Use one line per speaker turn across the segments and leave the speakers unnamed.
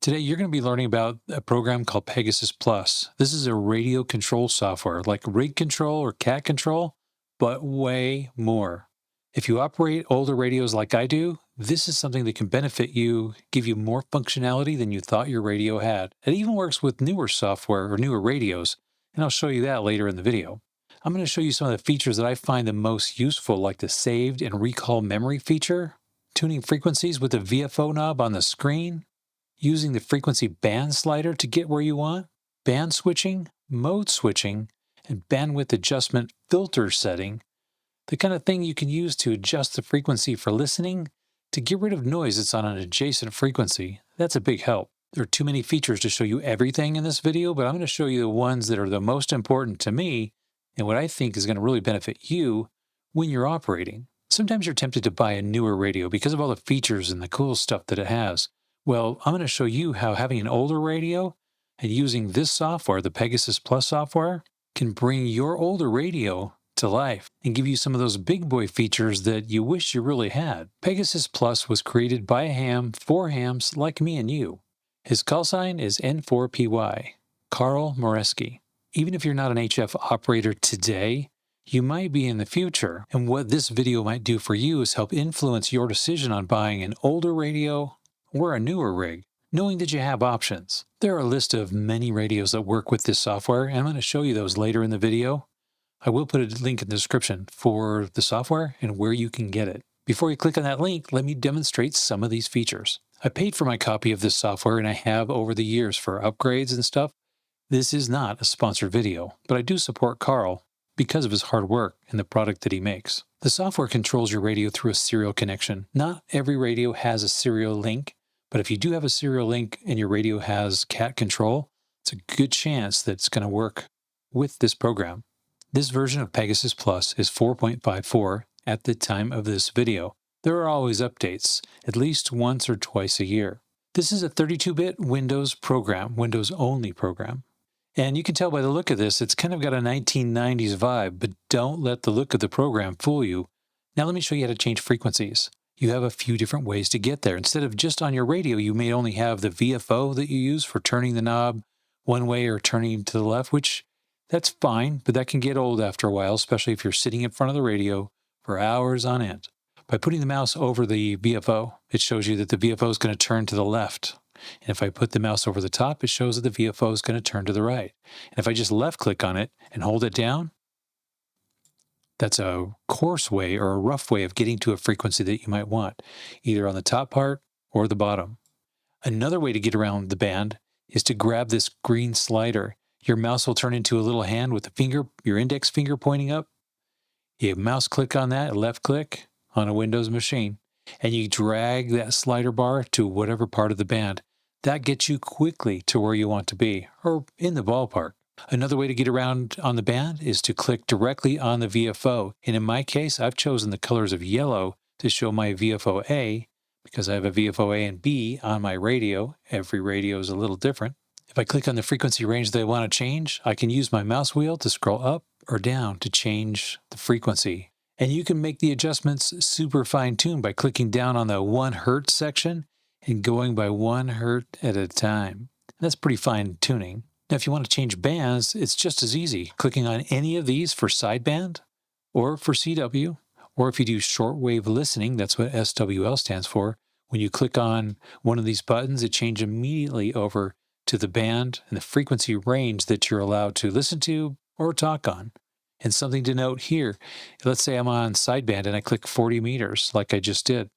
Today, you're going to be learning about a program called Pegasus Plus. This is a radio control software like rig control or cat control, but way more. If you operate older radios like I do, this is something that can benefit you, give you more functionality than you thought your radio had. It even works with newer software or newer radios, and I'll show you that later in the video. I'm going to show you some of the features that I find the most useful, like the saved and recall memory feature, tuning frequencies with the VFO knob on the screen, using the frequency band slider to get where you want, band switching, mode switching, and bandwidth adjustment filter setting, the kind of thing you can use to adjust the frequency for listening to get rid of noise that's on an adjacent frequency. That's a big help. There are too many features to show you everything in this video, but I'm going to show you the ones that are the most important to me and what I think is going to really benefit you when you're operating. Sometimes you're tempted to buy a newer radio because of all the features and the cool stuff that it has. Well, I'm going to show you how having an older radio and using this software, the Pegasus Plus software, can bring your older radio to life and give you some of those big boy features that you wish you really had. Pegasus Plus was created by a ham for hams like me and you. His call sign is N4PY, Carl Moreski. Even if you're not an HF operator today, you might be in the future. And what this video might do for you is help influence your decision on buying an older radio or a newer rig, knowing that you have options. There are a list of many radios that work with this software, and I'm going to show you those later in the video. I will put a link in the description for the software and where you can get it. Before you click on that link, let me demonstrate some of these features. I paid for my copy of this software, and I have over the years for upgrades and stuff. This is not a sponsored video, but I do support Carl because of his hard work and the product that he makes. The software controls your radio through a serial connection. Not every radio has a serial link, but if you do have a serial link and your radio has cat control, it's a good chance that it's going to work with this program. This version of Pegasus Plus is 4.54 at the time of this video. There are always updates, at least once or twice a year. This is a 32-bit Windows program, Windows-only program. And you can tell by the look of this, it's kind of got a 1990s vibe, but don't let the look of the program fool you. Now let me show you how to change frequencies. You have a few different ways to get there. Instead of just on your radio, you may only have the VFO that you use for turning the knob one way or turning to the left, which that's fine, but that can get old after a while, especially if you're sitting in front of the radio for hours on end. By putting the mouse over the VFO, it shows you that the VFO is going to turn to the left. And if I put the mouse over the top, it shows that the VFO is going to turn to the right. And if I just left click on it and hold it down, that's a coarse way or a rough way of getting to a frequency that you might want, either on the top part or the bottom. Another way to get around the band is to grab this green slider. Your mouse will turn into a little hand with the finger, your index finger pointing up. You mouse click on that, left click on a Windows machine, and you drag that slider bar to whatever part of the band. That gets you quickly to where you want to be, or in the ballpark. Another way to get around on the band is to click directly on the VFO. And in my case, I've chosen the colors of yellow to show my VFO A because I have a VFO A and B on my radio. Every radio is a little different. If I click on the frequency range that I want to change, I can use my mouse wheel to scroll up or down to change the frequency. And you can make the adjustments super fine-tuned by clicking down on the 1 hertz section and going by 1 hertz at a time. That's pretty fine tuning. Now, if you want to change bands, it's just as easy. Clicking on any of these for sideband or for CW, or if you do shortwave listening, that's what SWL stands for. When you click on one of these buttons, it changes immediately over to the band and the frequency range that you're allowed to listen to or talk on. And something to note here, let's say I'm on sideband and I click 40 meters like I just did.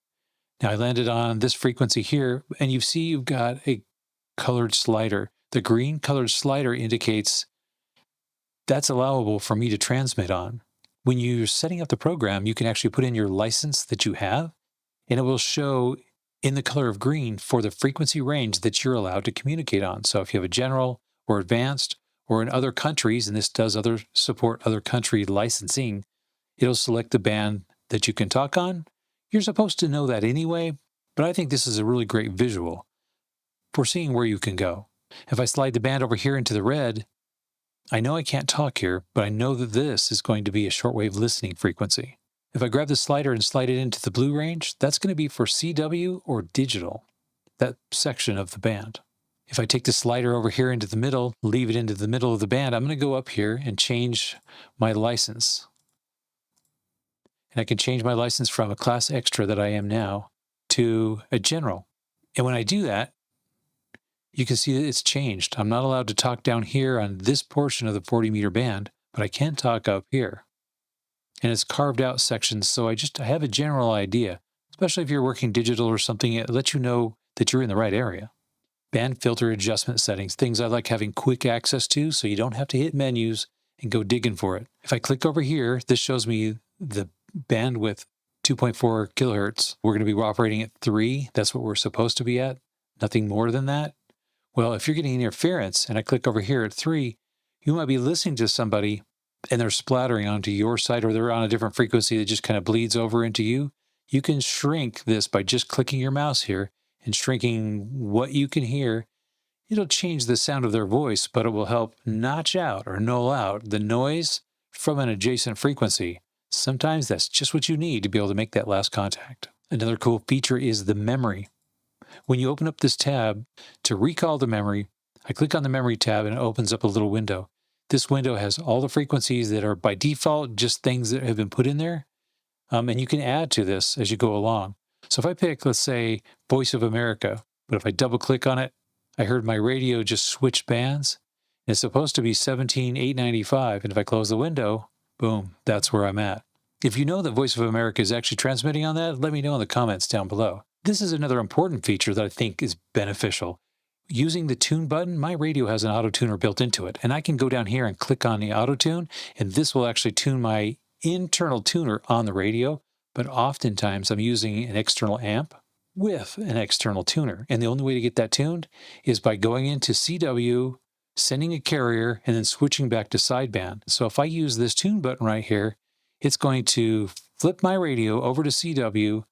Now I landed on this frequency here, and you see you've got a colored slider. The green colored slider indicates that's allowable for me to transmit on. When you're setting up the program, you can actually put in your license that you have, and it will show in the color of green for the frequency range that you're allowed to communicate on. So if you have a general or advanced, or in other countries, and this does support other country licensing, it'll select the band that you can talk on. You're supposed to know that anyway, but I think this is a really great visual for seeing where you can go. If I slide the band over here into the red, I know I can't talk here, but I know that this is going to be a shortwave listening frequency. If I grab the slider and slide it into the blue range, that's going to be for CW or digital, that section of the band. If I take the slider over here into the middle, leave it into the middle of the band, I'm going to go up here and change my license. And I can change my license from a class extra that I am now to a general. And when I do that, you can see that it's changed. I'm not allowed to talk down here on this portion of the 40-meter band, but I can talk up here. And it's carved out sections, so I have a general idea, especially if you're working digital or something, it lets you know that you're in the right area. Band filter adjustment settings, things I like having quick access to so you don't have to hit menus and go digging for it. If I click over here, this shows me the bandwidth, 2.4 kilohertz. We're going to be operating at 3. That's what we're supposed to be at. Nothing more than that. Well, if you're getting interference and I click over here at 3, you might be listening to somebody and they're splattering onto your side, or they're on a different frequency that just kind of bleeds over into you. You can shrink this by just clicking your mouse here and shrinking what you can hear. It'll change the sound of their voice, but it will help notch out or null out the noise from an adjacent frequency. Sometimes that's just what you need to be able to make that last contact. Another cool feature is the memory. When you open up this tab to recall the memory, I click on the memory tab and it opens up a little window. This window has all the frequencies that are by default just things that have been put in there. And you can add to this as you go along. So if I pick, let's say, Voice of America, but if I double click on it, I heard my radio just switch bands. It's supposed to be 17,895. And if I close the window, boom, that's where I'm at. If you know that Voice of America is actually transmitting on that, let me know in the comments down below. This is another important feature that I think is beneficial. Using the tune button, my radio has an auto tuner built into it, and I can go down here and click on the auto tune, and this will actually tune my internal tuner on the radio, but oftentimes I'm using an external amp with an external tuner, and the only way to get that tuned is by going into CW, sending a carrier, and then switching back to sideband. So if I use this tune button right here, it's going to flip my radio over to CW,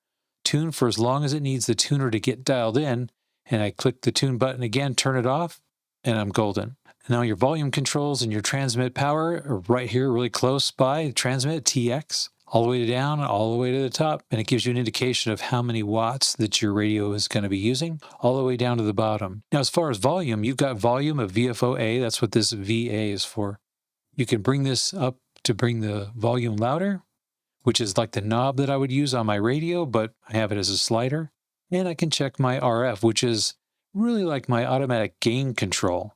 tune for as long as it needs the tuner to get dialed in, and I click the tune button again, turn it off, and I'm golden. Now your volume controls and your transmit power are right here, really close by. Transmit TX, all the way down, all the way to the top, and it gives you an indication of how many watts that your radio is going to be using, all the way down to the bottom. Now, as far as volume, you've got volume of VFO-A. That's what this VA is for. You can bring this up to bring the volume louder, which is like the knob that I would use on my radio, but I have it as a slider. And I can check my RF, which is really like my automatic gain control.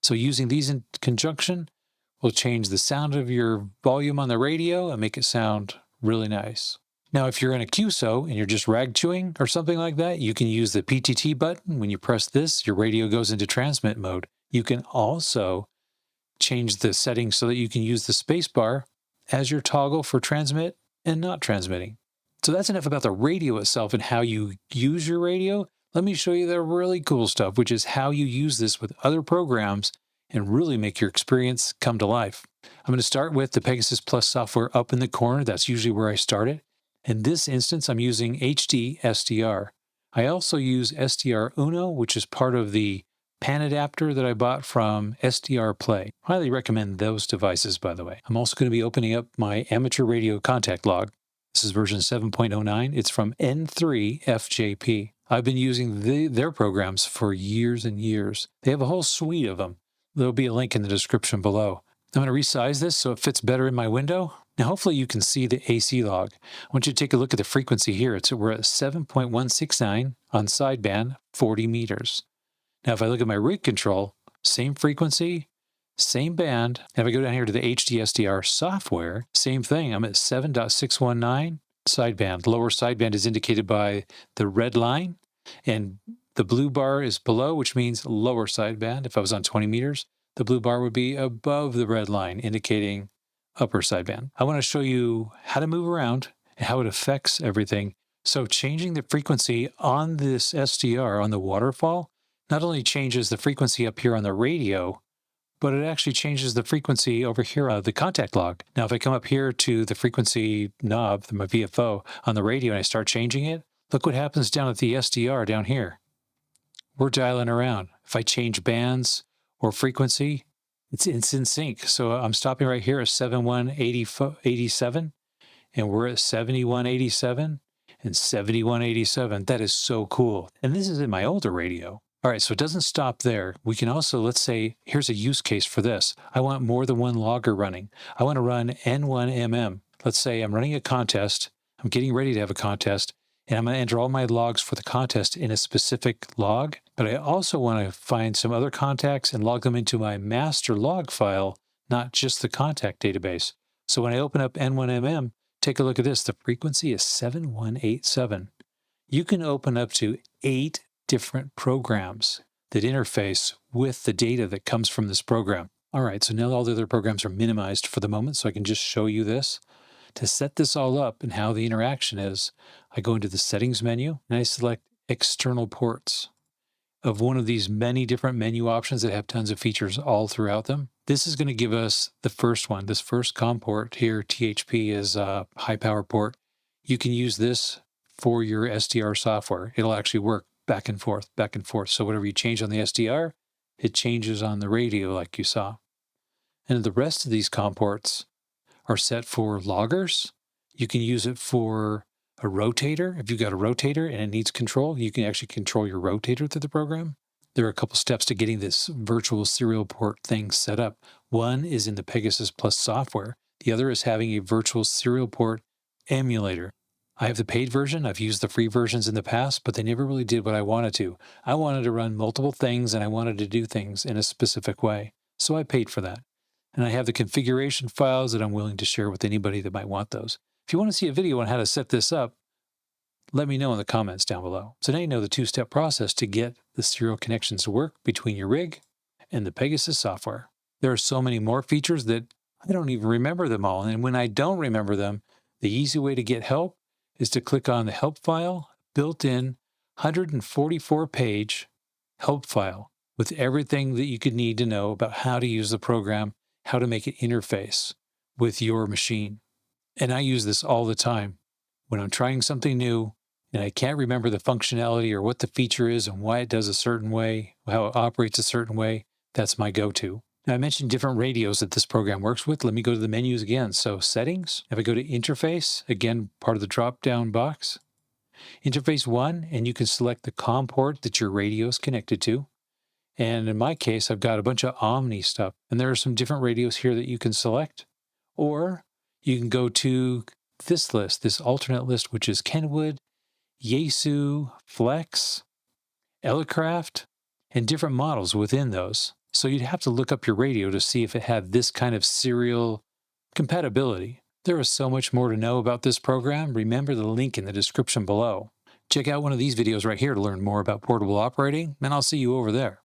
So using these in conjunction will change the sound of your volume on the radio and make it sound really nice. Now, if you're in a QSO and you're just rag chewing or something like that, you can use the PTT button. When you press this, your radio goes into transmit mode. You can also change the settings so that you can use the space bar as your toggle for transmit and not transmitting. So that's enough about the radio itself and how you use your radio. Let me show you the really cool stuff, which is how you use this with other programs and really make your experience come to life. I'm going to start with the Pegasus Plus software up in the corner. That's usually where I start it. In this instance, I'm using HD SDR. I also use SDR Uno, which is part of the panadapter that I bought from SDR Play. Highly recommend those devices, by the way. I'm also going to be opening up my amateur radio contact log. This is version 7.09. It's from N3FJP. I've been using their programs for years and years. They have a whole suite of them. There'll be a link in the description below. I'm going to resize this so it fits better in my window. Now, hopefully you can see the AC log. I want you to take a look at the frequency here. We're at 7.169 on sideband, 40 meters. Now, if I look at my rig control, same frequency, same band. If I go down here to the HDSDR software, same thing. I'm at 7.619 sideband. Lower sideband is indicated by the red line, and the blue bar is below, which means lower sideband. If I was on 20 meters, the blue bar would be above the red line, indicating upper sideband. I want to show you how to move around and how it affects everything. So changing the frequency on this SDR, on the waterfall, not only changes the frequency up here on the radio, but it actually changes the frequency over here on the contact log. Now, if I come up here to the frequency knob, my VFO, on the radio, and I start changing it, look what happens down at the SDR down here. We're dialing around. If I change bands or frequency, it's in sync. So I'm stopping right here at 7187, and we're at 7187 and 7187. That is so cool. And this is in my older radio. All right, so it doesn't stop there. We can also, let's say, here's a use case for this. I want more than one logger running. I want to run N1MM. Let's say I'm running a contest. I'm getting ready to have a contest, and I'm going to enter all my logs for the contest in a specific log. But I also want to find some other contacts and log them into my master log file, not just the contact database. So when I open up N1MM, take a look at this. The frequency is 7187. You can open up to 8 different programs that interface with the data that comes from this program. All right, so now all the other programs are minimized for the moment, so I can just show you this. To set this all up and how the interaction is, I go into the settings menu and I select external ports of one of these many different menu options that have tons of features all throughout them. This is going to give us the first one. This first COM port here, THP, is a high power port. You can use this for your SDR software. It'll actually work back and forth, back and forth. So whatever you change on the SDR, it changes on the radio like you saw. And the rest of these COM ports are set for loggers. You can use it for a rotator. If you've got a rotator and it needs control, you can actually control your rotator through the program. There are a couple steps to getting this virtual serial port thing set up. One is in the Pegasus Plus software. The other is having a virtual serial port emulator. I have the paid version. I've used the free versions in the past, but they never really did what I wanted to. I wanted to run multiple things and I wanted to do things in a specific way. So I paid for that. And I have the configuration files that I'm willing to share with anybody that might want those. If you want to see a video on how to set this up, let me know in the comments down below. So now you know the two-step process to get the serial connections to work between your rig and the Pegasus software. There are so many more features that I don't even remember them all. And when I don't remember them, the easy way to get help is to click on the help file, built-in 144-page help file with everything that you could need to know about how to use the program, how to make it interface with your machine. And I use this all the time. When I'm trying something new and I can't remember the functionality or what the feature is and why it does a certain way, how it operates a certain way, that's my go-to. Now, I mentioned different radios that this program works with. Let me go to the menus again. So settings, if I go to interface, again, part of the drop-down box, interface 1, and you can select the COM port that your radio is connected to. And in my case, I've got a bunch of Omni stuff, and there are some different radios here that you can select. Or you can go to this list, this alternate list, which is Kenwood, Yaesu, Flex, Elecraft, and different models within those. So you'd have to look up your radio to see if it had this kind of serial compatibility. There is so much more to know about this program. Remember the link in the description below. Check out one of these videos right here to learn more about portable operating, and I'll see you over there.